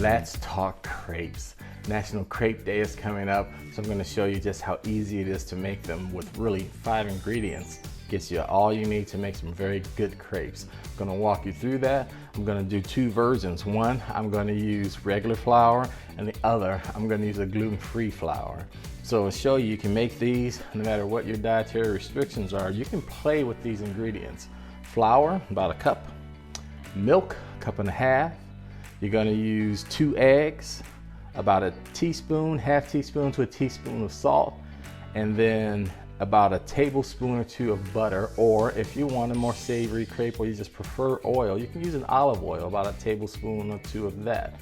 Let's talk crepes. National Crepe Day is coming up, so I'm going to show you just how easy it is to make them with really 5 ingredients. Gets you all you need to make some very good crepes. I'm going to walk you through that. I'm going to do 2 versions. One, I'm going to use regular flour, and the other, I'm going to use a gluten-free flour. So I'll show you can make these no matter what your dietary restrictions are. You can play with these ingredients. Flour, about a cup. Milk, a cup and a half. You're going to use 2 eggs, about a teaspoon, half teaspoon to a teaspoon of salt, and then about a tablespoon or 2 of butter, or if you want a more savory crepe or you just prefer oil, you can use an olive oil, about a tablespoon or 2 of that.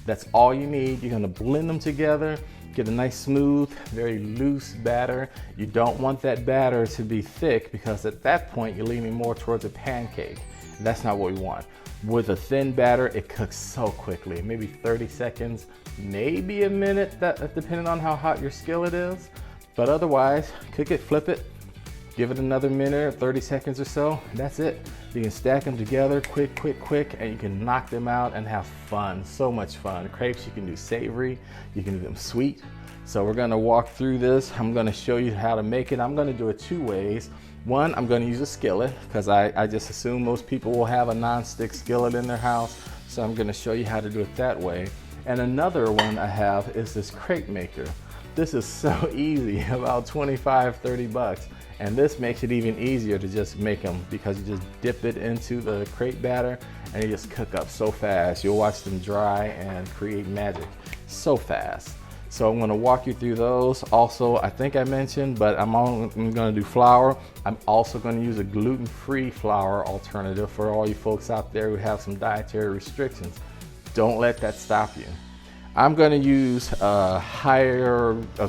That's all you need. You're going to blend them together, get a nice smooth, very loose batter. You don't want that batter to be thick because at that point you're leaning more towards a pancake. That's not what we want. With a thin batter, it cooks so quickly, maybe 30 seconds, maybe a minute, depending on how hot your skillet is. But otherwise, cook it, flip it, give it another minute or 30 seconds or so, and that's it. You can stack them together quick, and you can knock them out and have fun, so much fun. Crepes, you can do savory, you can do them sweet. So we're gonna walk through this. I'm gonna show you how to make it. I'm gonna do it 2 ways. One, I'm gonna use a skillet because I just assume most people will have a non-stick skillet in their house. So I'm gonna show you how to do it that way. And another one I have is this crepe maker. This is so easy, about 25, 30 bucks. And this makes it even easier to just make them because you just dip it into the crepe batter and they just cook up so fast. You'll watch them dry and create magic so fast. So I'm gonna walk you through those. Also, I think I mentioned, but I'm gonna do flour. I'm also gonna use a gluten-free flour alternative for all you folks out there who have some dietary restrictions. Don't let that stop you. I'm gonna use a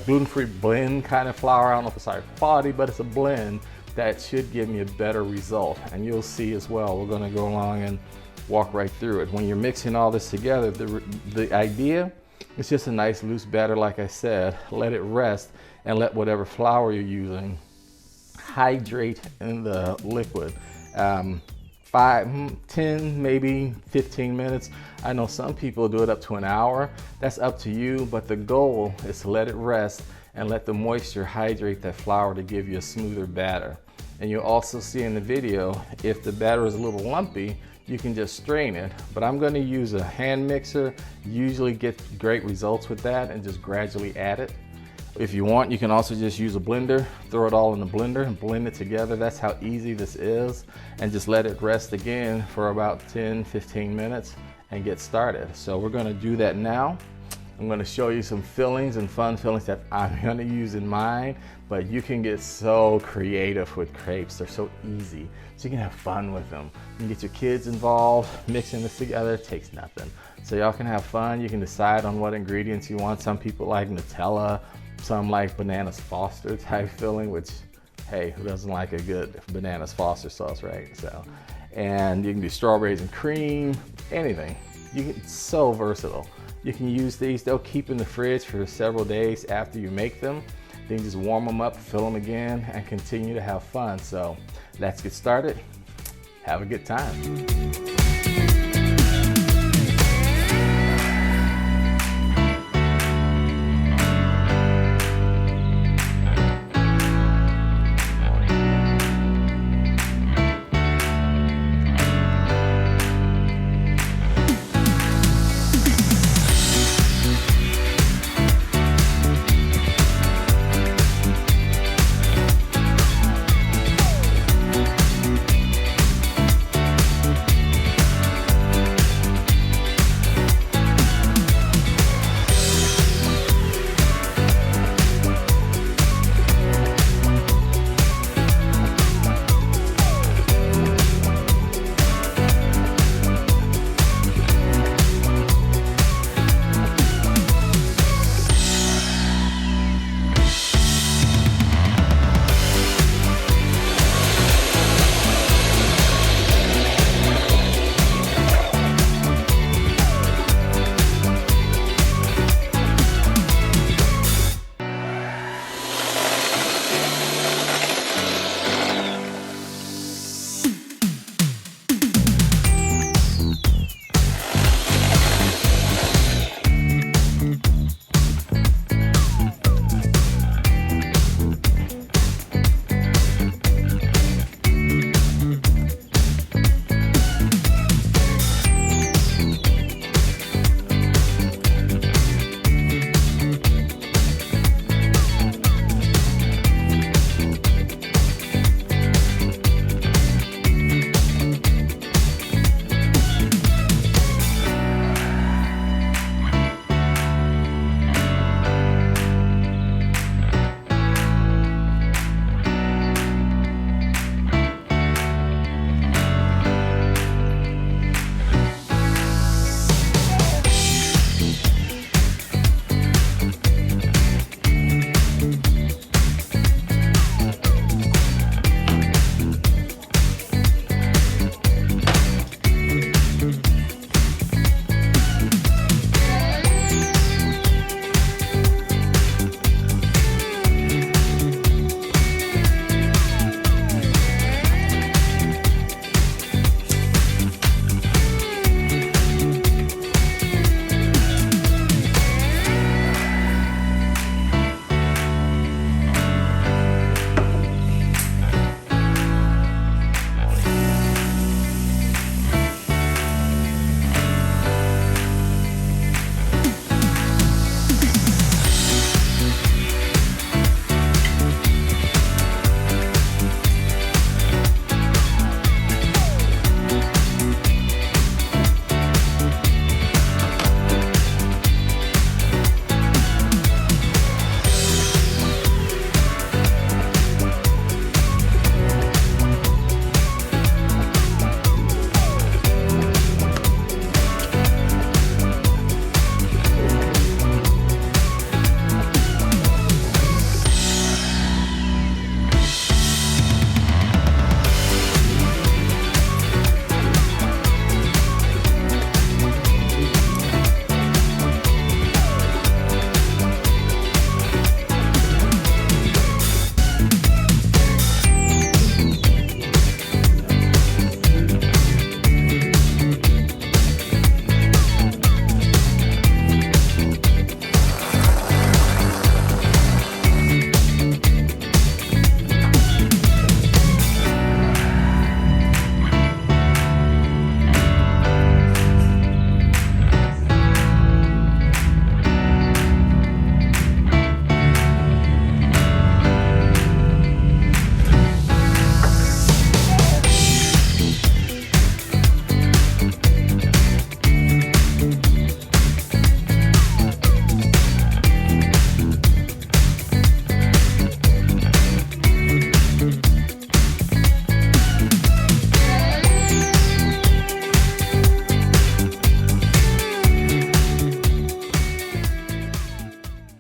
gluten-free blend kind of flour. I don't know if it's higher quality, but it's a blend that should give me a better result. And you'll see as well, we're gonna go along and walk right through it. When you're mixing all this together, the idea, it's just a nice loose batter, like I said. Let it rest and let whatever flour you're using hydrate in the liquid. 5, 10, maybe 15 minutes. I know some people do it up to an hour. That's up to you, but the goal is to let it rest and let the moisture hydrate that flour to give you a smoother batter. And you'll also see in the video, if the batter is a little lumpy, you can just strain it, but I'm gonna use a hand mixer. Usually get great results with that and just gradually add it. If you want, you can also just use a blender, throw it all in the blender and blend it together. That's how easy this is. And just let it rest again for about 10, 15 minutes and get started. So we're gonna do that now. I'm gonna show you some fillings and fun fillings that I'm gonna use in mine, but you can get so creative with crepes. They're so easy, so you can have fun with them. You can get your kids involved, mixing this together, it takes nothing. So y'all can have fun. You can decide on what ingredients you want. Some people like Nutella, some like bananas Foster type filling, which, hey, who doesn't like a good bananas Foster sauce, right? So, and you can do strawberries and cream, anything. It's so versatile. You can use these, they'll keep in the fridge for several days after you make them. Then you just warm them up, fill them again, and continue to have fun. So let's get started. Have a good time.